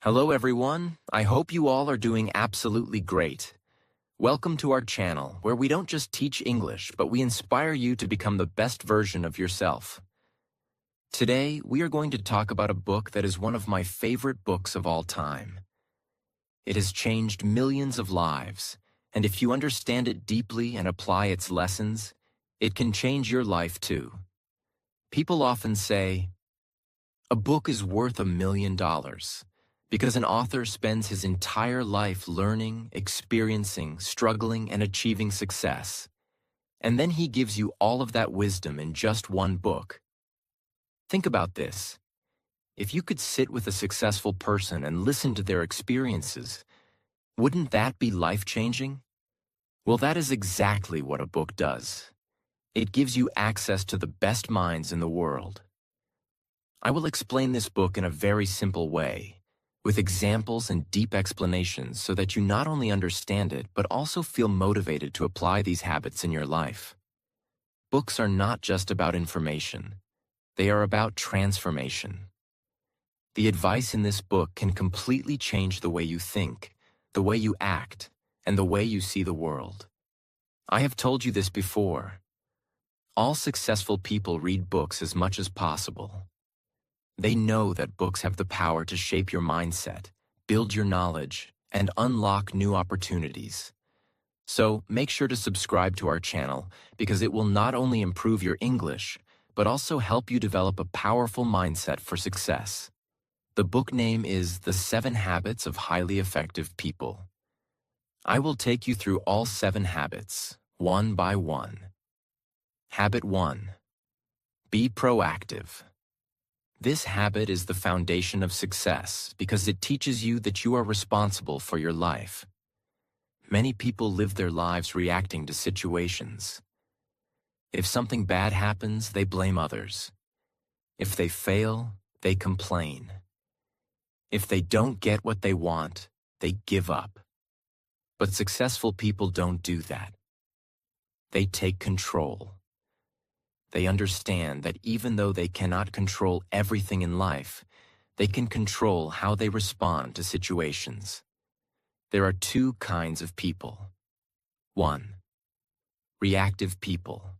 Hello everyone, I hope you all are doing absolutely great. Welcome to our channel where we don't just teach English, but we inspire you to become the best version of yourself. Today, we are going to talk about a book that is one of my favorite books of all time. It has changed millions of lives, and if you understand it deeply and apply its lessons, it can change your life too. People often say, a book is worth $1 million. Because an author spends his entire life learning, experiencing, struggling, and achieving success. And then he gives you all of that wisdom in just one book. Think about this. If you could sit with a successful person and listen to their experiences, wouldn't that be life-changing? Well, that is exactly what a book does. It gives you access to the best minds in the world. I will explain this book in a very simple way, with examples and deep explanations so that you not only understand it, but also feel motivated to apply these habits in your life. Books are not just about information. They are about transformation. The advice in this book can completely change the way you think, the way you act, and the way you see the world. I have told you this before. All successful people read books as much as possible. They know that books have the power to shape your mindset, build your knowledge, and unlock new opportunities. So make sure to subscribe to our channel because it will not only improve your English, but also help you develop a powerful mindset for success. The book name is The 7 Habits of Highly Effective People. I will take you through all 7 habits, one by one. Habit 1. Be proactive. This habit is the foundation of success because it teaches you that you are responsible for your life. Many people live their lives reacting to situations. If something bad happens, they blame others. If they fail, they complain. If they don't get what they want, they give up. But successful people don't do that. They take control. They understand that even though they cannot control everything in life, they can control how they respond to situations. There are 2 kinds of people. 1. Reactive people.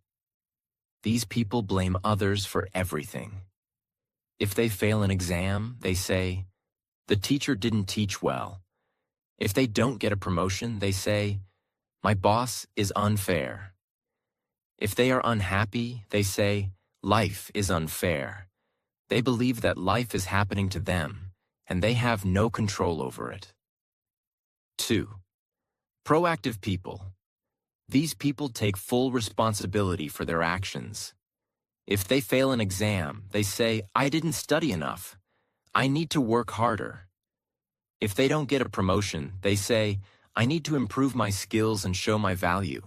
These people blame others for everything. If they fail an exam, they say, "The teacher didn't teach well." If they don't get a promotion, they say, "My boss is unfair." If they are unhappy, they say, "Life is unfair." They believe that life is happening to them, and they have no control over it. 2. Proactive people. These people take full responsibility for their actions. If they fail an exam, they say, "I didn't study enough. I need to work harder." If they don't get a promotion, they say, "I need to improve my skills and show my value."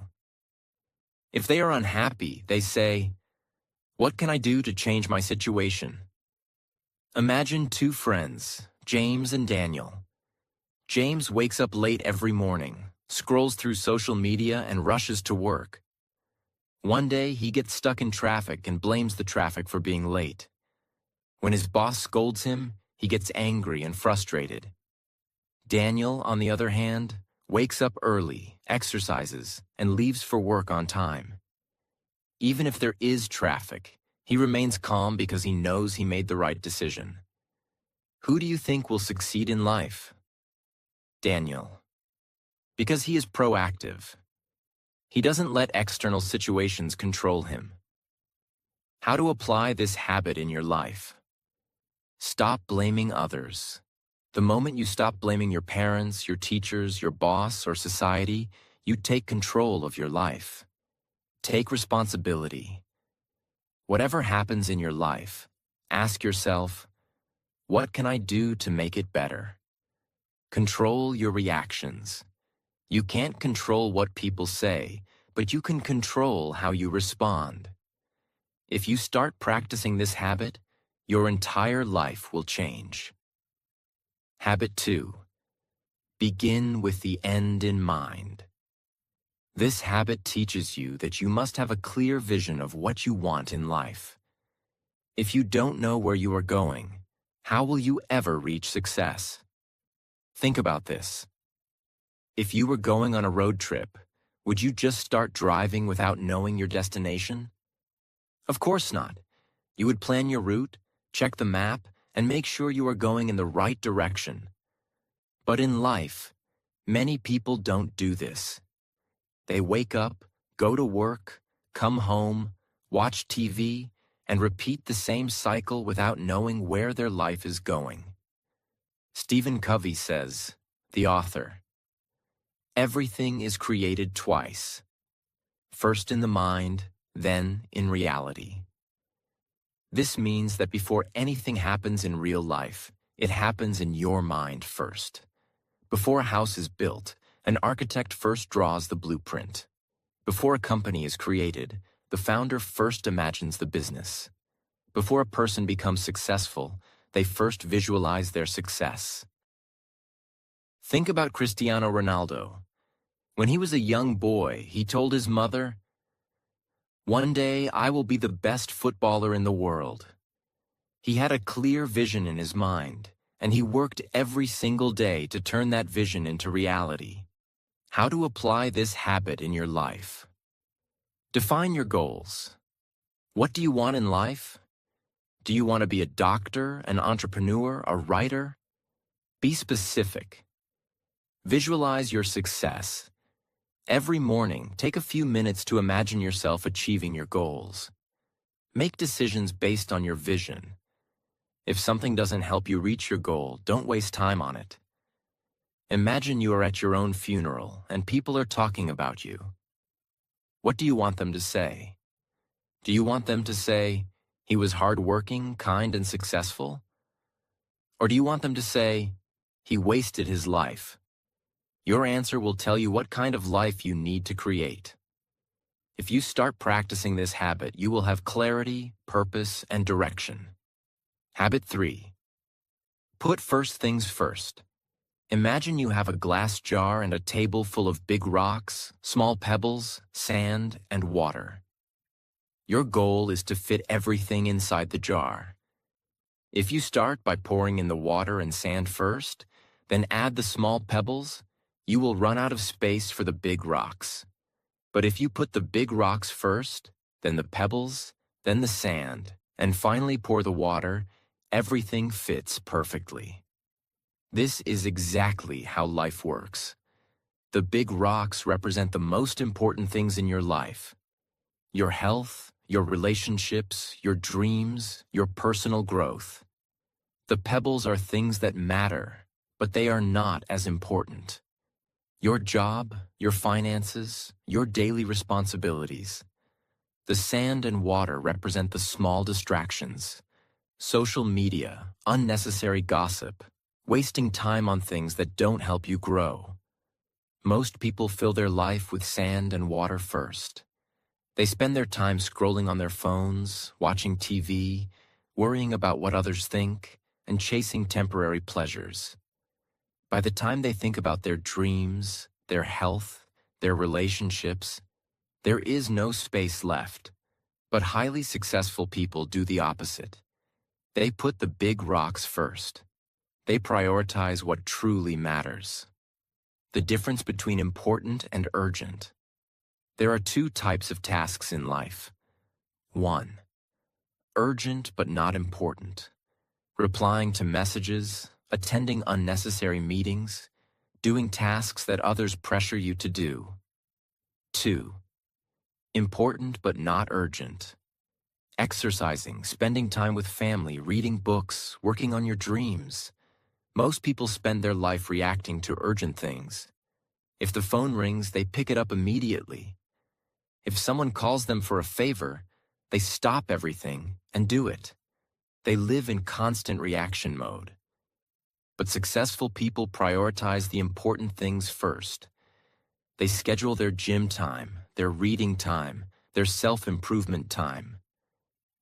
If they are unhappy, they say, "What can I do to change my situation?" Imagine 2 friends, James and Daniel. James wakes up late every morning, scrolls through social media, and rushes to work. One day, he gets stuck in traffic and blames the traffic for being late. When his boss scolds him, he gets angry and frustrated. Daniel, on the other hand, wakes up early, exercises, and leaves for work on time. Even if there is traffic, he remains calm because he knows he made the right decision. Who do you think will succeed in life? Daniel. Because he is proactive. He doesn't let external situations control him. How to apply this habit in your life? Stop blaming others. The moment you stop blaming your parents, your teachers, your boss, or society, you take control of your life. Take responsibility. Whatever happens in your life, ask yourself, what can I do to make it better? Control your reactions. You can't control what people say, but you can control how you respond. If you start practicing this habit, your entire life will change. Habit 2. Begin with the end in mind. This habit teaches you that you must have a clear vision of what you want in life. If you don't know where you are going, how will you ever reach success? Think about this. If you were going on a road trip, would you just start driving without knowing your destination? Of course not. You would plan your route, check the map, and make sure you are going in the right direction. But in life, many people don't do this. They wake up, go to work, come home, watch TV, and repeat the same cycle without knowing where their life is going. Stephen Covey says, the author, "Everything is created twice. First in the mind, then in reality." This means that before anything happens in real life, it happens in your mind first. Before a house is built, an architect first draws the blueprint. Before a company is created, the founder first imagines the business. Before a person becomes successful, they first visualize their success. Think about Cristiano Ronaldo. When he was a young boy, he told his mother, "One day I will be the best footballer in the world." He had a clear vision in his mind, and he worked every single day to turn that vision into reality. How to apply this habit in your life? Define your goals. What do you want in life? Do you want to be a doctor, an entrepreneur, a writer? Be specific. Visualize your success. Every morning, take a few minutes to imagine yourself achieving your goals. Make decisions based on your vision. If something doesn't help you reach your goal, don't waste time on it. Imagine you are at your own funeral and people are talking about you. What do you want them to say? Do you want them to say, "He was hardworking, kind, and successful"? Or do you want them to say, "He wasted his life"? Your answer will tell you what kind of life you need to create. If you start practicing this habit, you will have clarity, purpose, and direction. Habit 3. Put first things first. Imagine you have a glass jar and a table full of big rocks, small pebbles, sand, and water. Your goal is to fit everything inside the jar. If you start by pouring in the water and sand first, then add the small pebbles, you will run out of space for the big rocks. But if you put the big rocks first, then the pebbles, then the sand, and finally pour the water, everything fits perfectly. This is exactly how life works. The big rocks represent the most important things in your life: your health, your relationships, your dreams, your personal growth. The pebbles are things that matter, but they are not as important. Your job, your finances, your daily responsibilities. The sand and water represent the small distractions. Social media, unnecessary gossip, wasting time on things that don't help you grow. Most people fill their life with sand and water first. They spend their time scrolling on their phones, watching TV, worrying about what others think, and chasing temporary pleasures. By the time they think about their dreams, their health, their relationships, there is no space left. But highly successful people do the opposite. They put the big rocks first. They prioritize what truly matters. The difference between important and urgent. There are two types of tasks in life. 1. Urgent but not important. Replying to messages, attending unnecessary meetings, doing tasks that others pressure you to do. 2. Important but not urgent. Exercising, spending time with family, reading books, working on your dreams. Most people spend their life reacting to urgent things. If the phone rings, they pick it up immediately. If someone calls them for a favor, they stop everything and do it. They live in constant reaction mode. But successful people prioritize the important things first. They schedule their gym time, their reading time, their self-improvement time.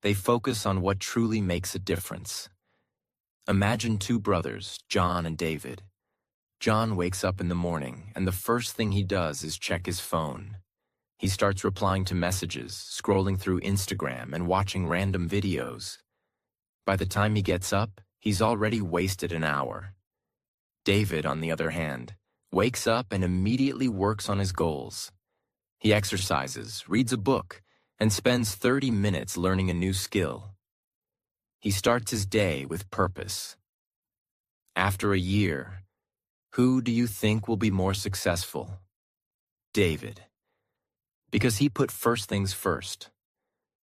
They focus on what truly makes a difference. Imagine two brothers, John and David. John wakes up in the morning, and the first thing he does is check his phone. He starts replying to messages, scrolling through Instagram, and watching random videos. By the time he gets up, he's already wasted an hour. David, on the other hand, wakes up and immediately works on his goals. He exercises, reads a book, and spends 30 minutes learning a new skill. He starts his day with purpose. After a year, who do you think will be more successful? David. Because he put first things first.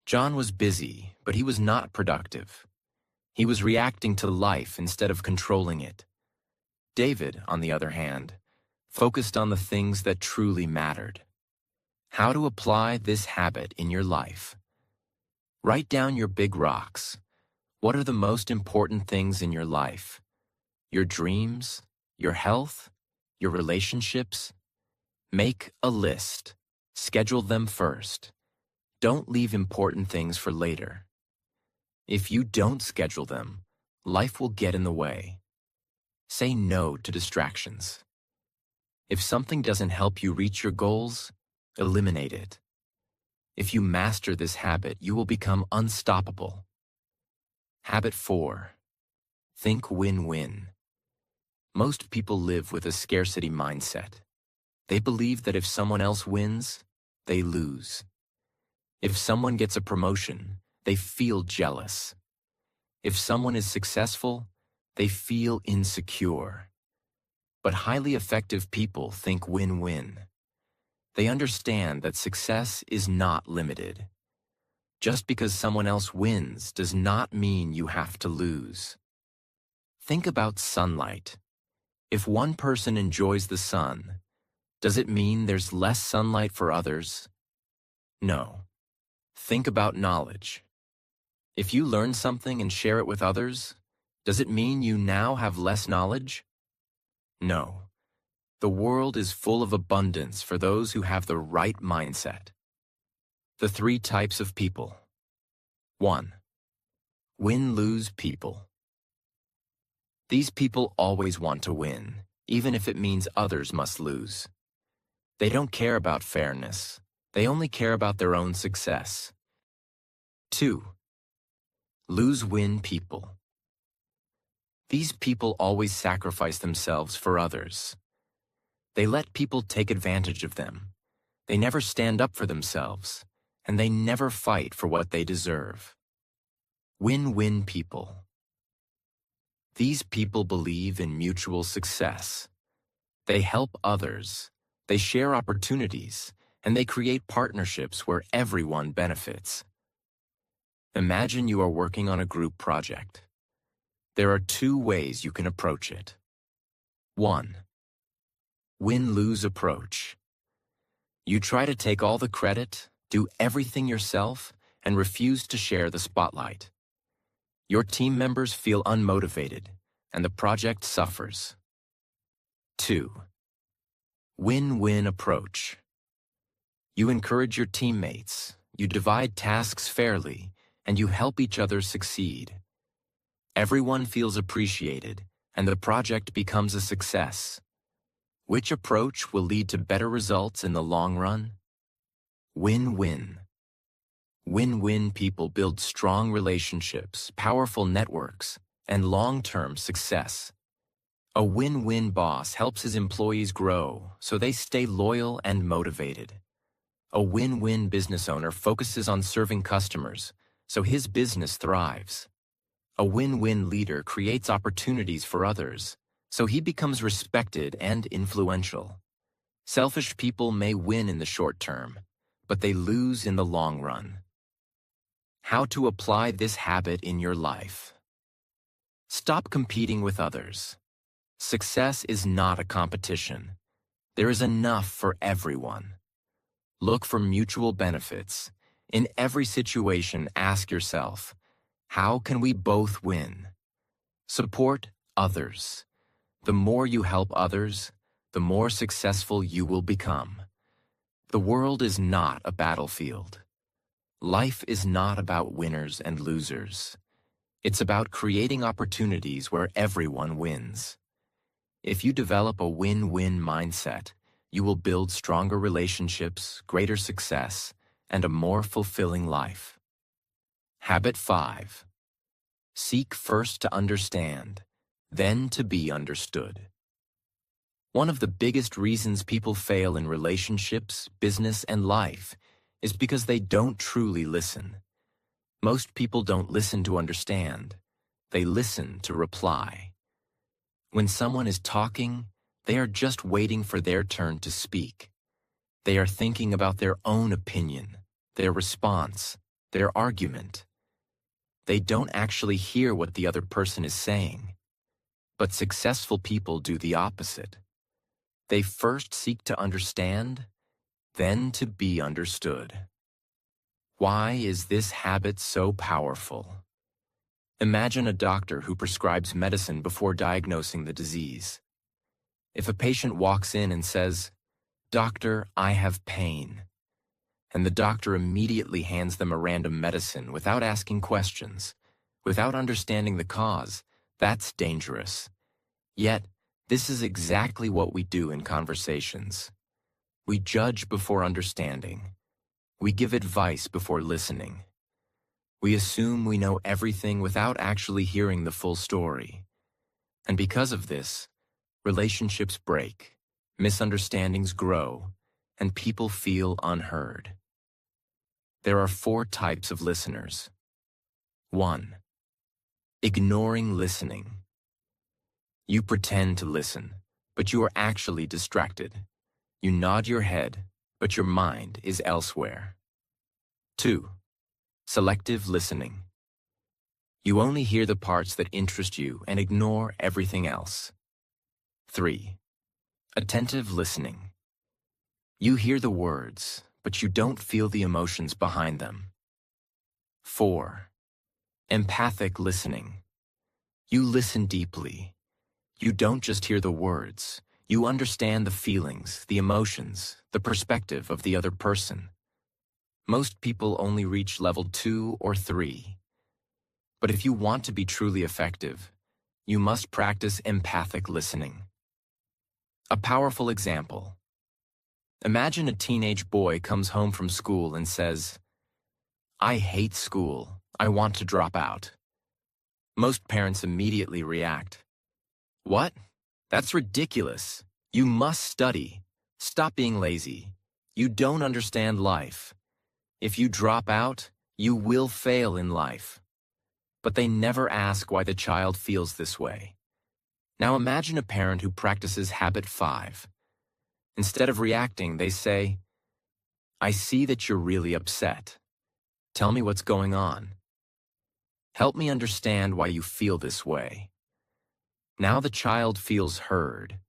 John was busy, but he was not productive. He was reacting to life instead of controlling it. David, on the other hand, focused on the things that truly mattered. How to apply this habit in your life? Write down your big rocks. What are the most important things in your life? Your dreams, your health, your relationships? Make a list. Schedule them first. Don't leave important things for later. If you don't schedule them, life will get in the way. Say no to distractions. If something doesn't help you reach your goals, eliminate it. If you master this habit, you will become unstoppable. Habit 4. Think win-win. Most people live with a scarcity mindset. They believe that if someone else wins, they lose. If someone gets a promotion, they feel jealous. If someone is successful, they feel insecure. But highly effective people think win-win. They understand that success is not limited. Just because someone else wins does not mean you have to lose. Think about sunlight. If one person enjoys the sun, does it mean there's less sunlight for others? No. Think about knowledge. If you learn something and share it with others, does it mean you now have less knowledge? No. The world is full of abundance for those who have the right mindset. The 3 types of people. 1. Win-lose people. These people always want to win, even if it means others must lose. They don't care about fairness. They only care about their own success. 2. Lose-win people. These people always sacrifice themselves for others. They let people take advantage of them. They never stand up for themselves, and they never fight for what they deserve. Win-win people. These people believe in mutual success. They help others, they share opportunities, and they create partnerships where everyone benefits. Imagine you are working on a group project. There are 2 ways you can approach it. 1. Win-lose approach. You try to take all the credit, do everything yourself, and refuse to share the spotlight. Your team members feel unmotivated, and the project suffers. 2. Win-win approach. You encourage your teammates, you divide tasks fairly, and you help each other succeed. Everyone feels appreciated, and the project becomes a success. Which approach will lead to better results in the long run? Win-win. Win-win people build strong relationships, powerful networks, and long-term success. A win-win boss helps his employees grow so they stay loyal and motivated. A win-win business owner focuses on serving customers so his business thrives. A win-win leader creates opportunities for others so he becomes respected and influential. Selfish people may win in the short term, but they lose in the long run. How to apply this habit in your life? Stop competing with others. Success is not a competition. There is enough for everyone. Look for mutual benefits. In every situation, ask yourself, how can we both win? Support others. The more you help others, the more successful you will become. The world is not a battlefield. Life is not about winners and losers. It's about creating opportunities where everyone wins. If you develop a win-win mindset, you will build stronger relationships, greater success, and a more fulfilling life. Habit 5. Seek first to understand, then to be understood. One of the biggest reasons people fail in relationships, business, and life is because they don't truly listen. Most people don't listen to understand. They listen to reply. When someone is talking, they are just waiting for their turn to speak. They are thinking about their own opinion, their response, their argument. They don't actually hear what the other person is saying. But successful people do the opposite. They first seek to understand, then to be understood. Why is this habit so powerful? Imagine a doctor who prescribes medicine before diagnosing the disease. If a patient walks in and says, "Doctor, I have pain," and the doctor immediately hands them a random medicine without asking questions, without understanding the cause, that's dangerous. Yet, this is exactly what we do in conversations. We judge before understanding. We give advice before listening. We assume we know everything without actually hearing the full story. And because of this, relationships break, misunderstandings grow, and people feel unheard. There are 4 types of listeners. 1. Ignoring listening. You pretend to listen, but you are actually distracted. You nod your head, but your mind is elsewhere. 2. Selective listening. You only hear the parts that interest you and ignore everything else. 3. Attentive listening. You hear the words, but you don't feel the emotions behind them. 4. Empathic listening. You listen deeply. You don't just hear the words. You understand the feelings, the emotions, the perspective of the other person. Most people only reach level 2 or 3. But if you want to be truly effective, you must practice empathic listening. A powerful example. Imagine a teenage boy comes home from school and says, "I hate school. I want to drop out." Most parents immediately react. "What? That's ridiculous. You must study. Stop being lazy. You don't understand life. If you drop out, you will fail in life." But they never ask why the child feels this way. Now imagine a parent who practices habit 5. Instead of reacting, they say, "I see that you're really upset. Tell me what's going on. Help me understand why you feel this way." Now the child feels heard.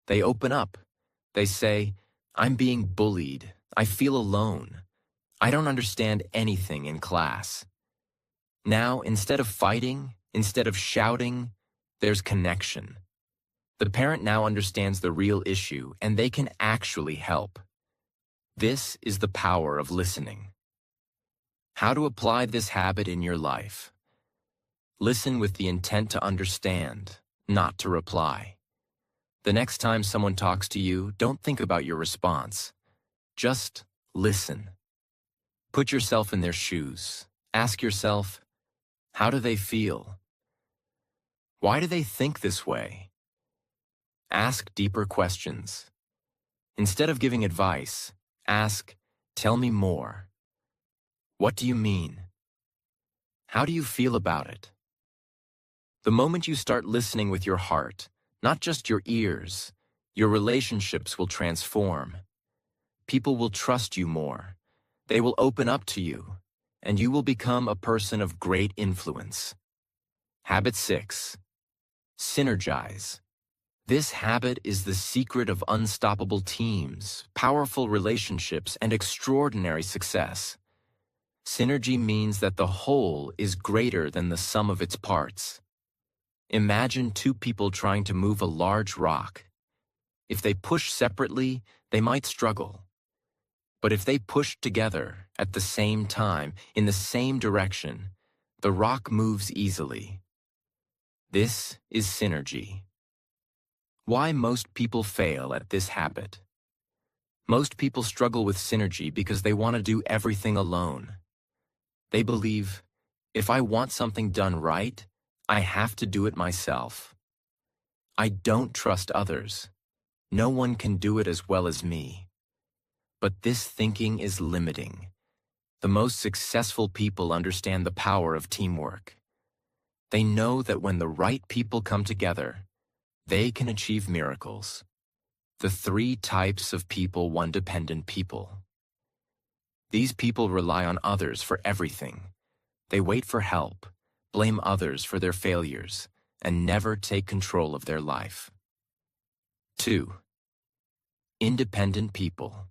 They open up. They say, "I'm being bullied. I feel alone. I don't understand anything in class." Now, instead of fighting, instead of shouting, there's connection. The parent now understands the real issue, and they can actually help. This is the power of listening. How to apply this habit in your life? Listen with the intent to understand, not to reply. The next time someone talks to you, don't think about your response. Just listen. Put yourself in their shoes. Ask yourself, how do they feel? Why do they think this way? Ask deeper questions. Instead of giving advice, ask, "Tell me more. What do you mean? How do you feel about it?" The moment you start listening with your heart, not just your ears, your relationships will transform. People will trust you more. They will open up to you, and you will become a person of great influence. Habit 6. Synergize. This habit is the secret of unstoppable teams, powerful relationships, and extraordinary success. Synergy means that the whole is greater than the sum of its parts. Imagine 2 people trying to move a large rock. If they push separately, they might struggle. But if they push together at the same time, in the same direction, the rock moves easily. This is synergy. Why most people fail at this habit? Most people struggle with synergy because they want to do everything alone. They believe, if I want something done right, I have to do it myself. I don't trust others. No one can do it as well as me. But this thinking is limiting. The most successful people understand the power of teamwork. They know that when the right people come together, they can achieve miracles. The 3 types of people: 1. Dependent people. These people rely on others for everything. They wait for help, blame others for their failures, and never take control of their life. 2. Independent people.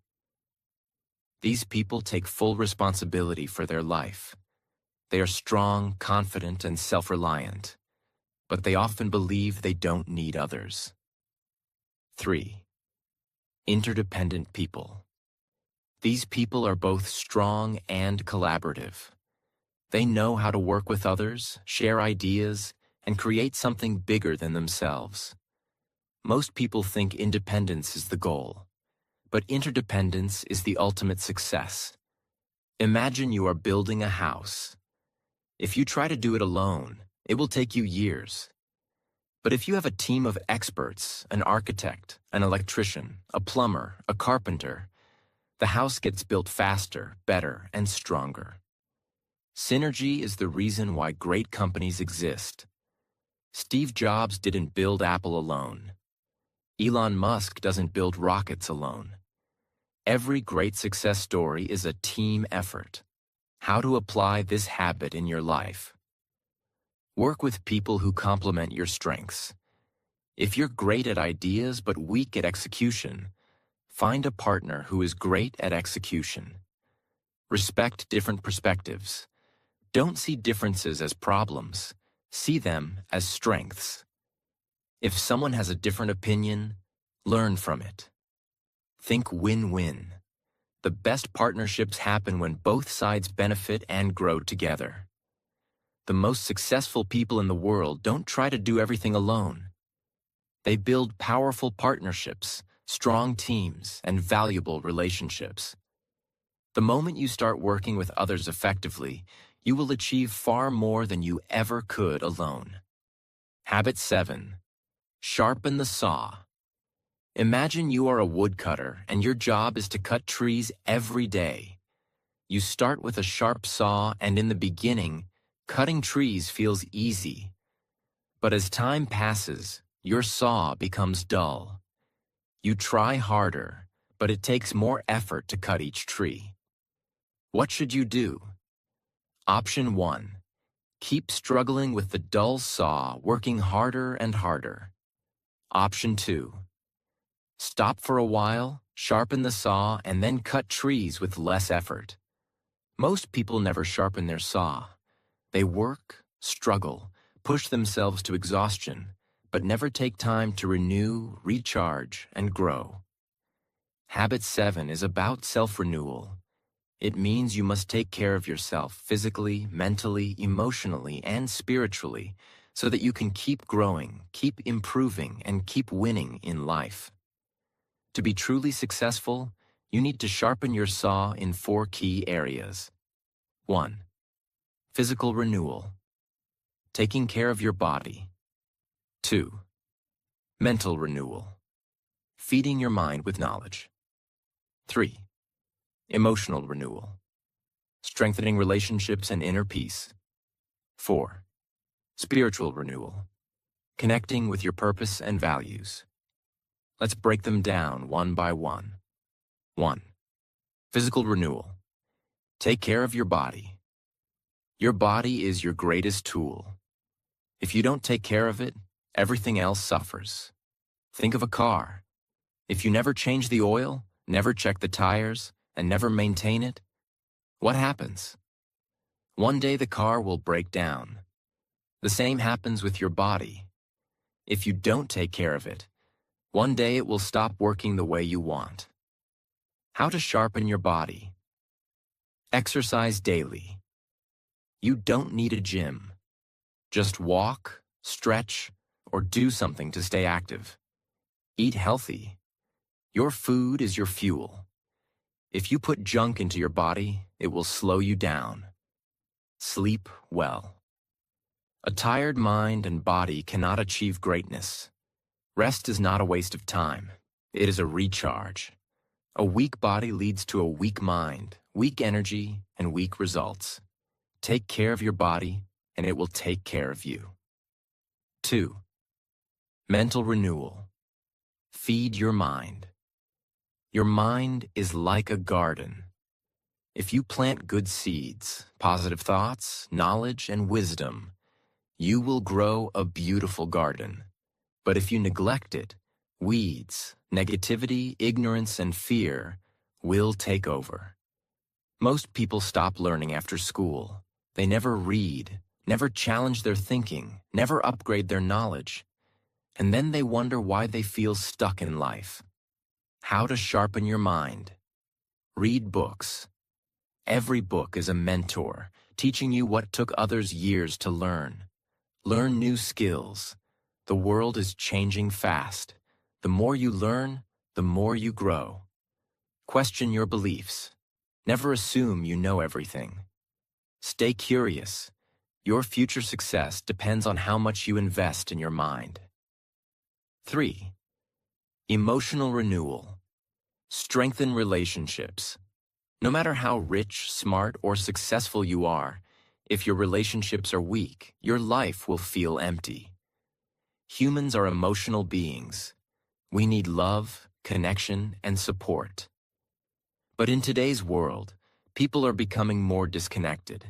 These people take full responsibility for their life. They are strong, confident, and self-reliant, but they often believe they don't need others. 3. Interdependent people. These people are both strong and collaborative. They know how to work with others, share ideas, and create something bigger than themselves. Most people think independence is the goal, but interdependence is the ultimate success. Imagine you are building a house. If you try to do it alone, it will take you years. But if you have a team of experts, an architect, an electrician, a plumber, a carpenter, the house gets built faster, better, and stronger. Synergy is the reason why great companies exist. Steve Jobs didn't build Apple alone. Elon Musk doesn't build rockets alone. Every great success story is a team effort. How to apply this habit in your life? Work with people who complement your strengths. If you're great at ideas but weak at execution, find a partner who is great at execution. Respect different perspectives. Don't see differences as problems. See them as strengths. If someone has a different opinion, learn from it. Think win-win. The best partnerships happen when both sides benefit and grow together. The most successful people in the world don't try to do everything alone. They build powerful partnerships, strong teams, and valuable relationships. The moment you start working with others effectively, you will achieve far more than you ever could alone. Habit 7. Sharpen the saw. Imagine you are a woodcutter and your job is to cut trees every day. You start with a sharp saw, and in the beginning, cutting trees feels easy. But as time passes, your saw becomes dull. You try harder, but it takes more effort to cut each tree. What should you do? Option 1. Keep struggling with the dull saw, working harder and harder. Option 2. Stop for a while, sharpen the saw, and then cut trees with less effort. Most people never sharpen their saw. They work, struggle, push themselves to exhaustion, but never take time to renew, recharge, and grow. Habit 7 is about self-renewal. It means you must take care of yourself physically, mentally, emotionally, and spiritually so that you can keep growing, keep improving, and keep winning in life. To be truly successful, you need to sharpen your saw in 4 key areas. 1. Physical renewal. Taking care of your body. 2. Mental renewal. Feeding your mind with knowledge. 3. Emotional renewal. Strengthening relationships and inner peace. 4. Spiritual renewal. Connecting with your purpose and values. Let's break them down one by one. 1. Physical renewal. Take care of your body. Your body is your greatest tool. If you don't take care of it, everything else suffers. Think of a car. If you never change the oil, never check the tires, and never maintain it, what happens? One day the car will break down. The same happens with your body. If you don't take care of it, one day it will stop working the way you want. How to sharpen your body. Exercise daily. You don't need a gym. Just walk, stretch, or do something to stay active. Eat healthy. Your food is your fuel. If you put junk into your body, it will slow you down. Sleep well. A tired mind and body cannot achieve greatness. Rest is not a waste of time. It is a recharge. A weak body leads to a weak mind, weak energy, and weak results. Take care of your body, and it will take care of you. 2. Mental renewal. Feed your mind. Your mind is like a garden. If you plant good seeds, positive thoughts, knowledge, and wisdom, you will grow a beautiful garden. But if you neglect it, weeds, negativity, ignorance, and fear will take over. Most people stop learning after school. They never read, never challenge their thinking, never upgrade their knowledge. And then they wonder why they feel stuck in life. How to sharpen your mind. Read books. Every book is a mentor, teaching you what took others years to learn. Learn new skills. The world is changing fast. The more you learn, the more you grow. Question your beliefs. Never assume you know everything. Stay curious. Your future success depends on how much you invest in your mind. 3. Emotional renewal. Strengthen relationships. No matter how rich, smart, or successful you are, if your relationships are weak, your life will feel empty. Humans are emotional beings. We need love, connection, and support. But in today's world, people are becoming more disconnected.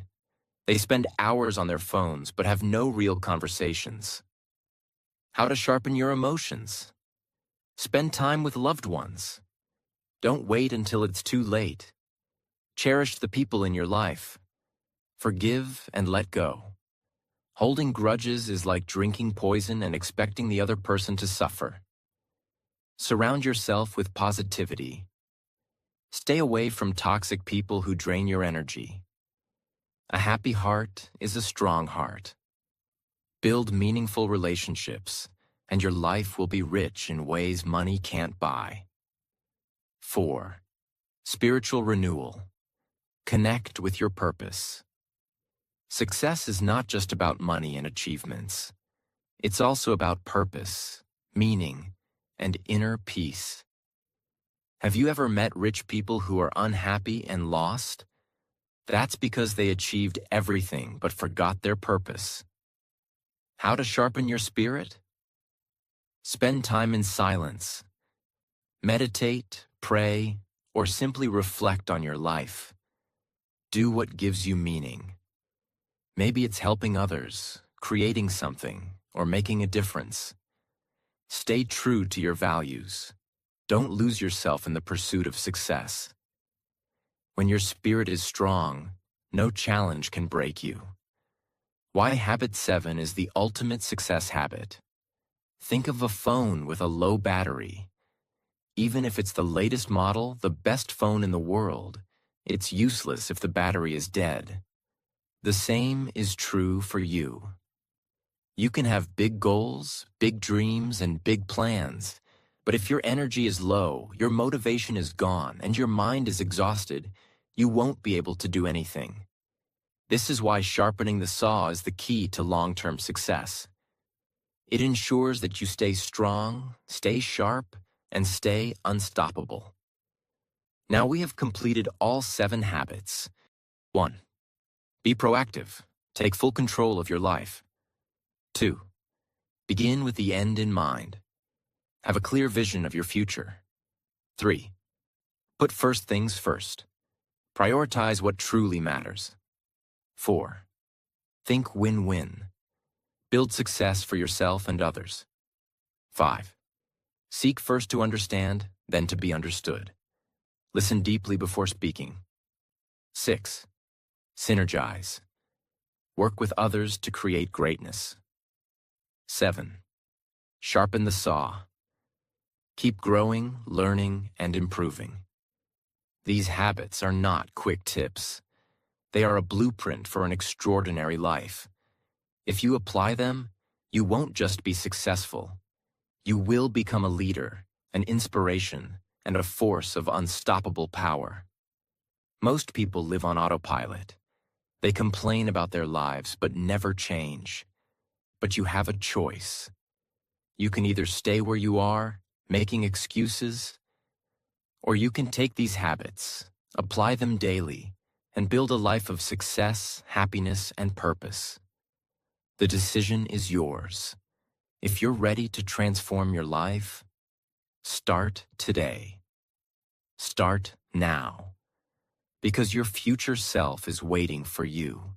They spend hours on their phones but have no real conversations. How to sharpen your emotions. Spend time with loved ones. Don't wait until it's too late. Cherish the people in your life. Forgive and let go. Holding grudges is like drinking poison and expecting the other person to suffer. Surround yourself with positivity. Stay away from toxic people who drain your energy. A happy heart is a strong heart. Build meaningful relationships, and your life will be rich in ways money can't buy. 4. Spiritual renewal. Connect with your purpose. Success is not just about money and achievements. It's also about purpose, meaning, and inner peace. Have you ever met rich people who are unhappy and lost? That's because they achieved everything but forgot their purpose. How to sharpen your spirit? Spend time in silence. Meditate, pray, or simply reflect on your life. Do what gives you meaning. Maybe it's helping others, creating something, or making a difference. Stay true to your values. Don't lose yourself in the pursuit of success. When your spirit is strong, no challenge can break you. Why habit 7 is the ultimate success habit. Think of a phone with a low battery. Even if it's the latest model, the best phone in the world, it's useless if the battery is dead. The same is true for you. You can have big goals, big dreams, and big plans, but if your energy is low, your motivation is gone, and your mind is exhausted, you won't be able to do anything. This is why sharpening the saw is the key to long-term success. It ensures that you stay strong, stay sharp, and stay unstoppable. Now we have completed all 7 habits. 1. Be proactive. Take full control of your life. 2. Begin with the end in mind. Have a clear vision of your future. 3. Put first things first. Prioritize what truly matters. 4. Think win-win. Build success for yourself and others. 5. Seek first to understand, then to be understood. Listen deeply before speaking. 6. Synergize. Work with others to create greatness. 7. Sharpen the saw. Keep growing, learning, and improving. These habits are not quick tips. They are a blueprint for an extraordinary life. If you apply them, you won't just be successful. You will become a leader, an inspiration, and a force of unstoppable power. Most people live on autopilot. They complain about their lives but never change. But you have a choice. You can either stay where you are, making excuses, or you can take these habits, apply them daily, and build a life of success, happiness, and purpose. The decision is yours. If you're ready to transform your life, start today. Start now, because your future self is waiting for you.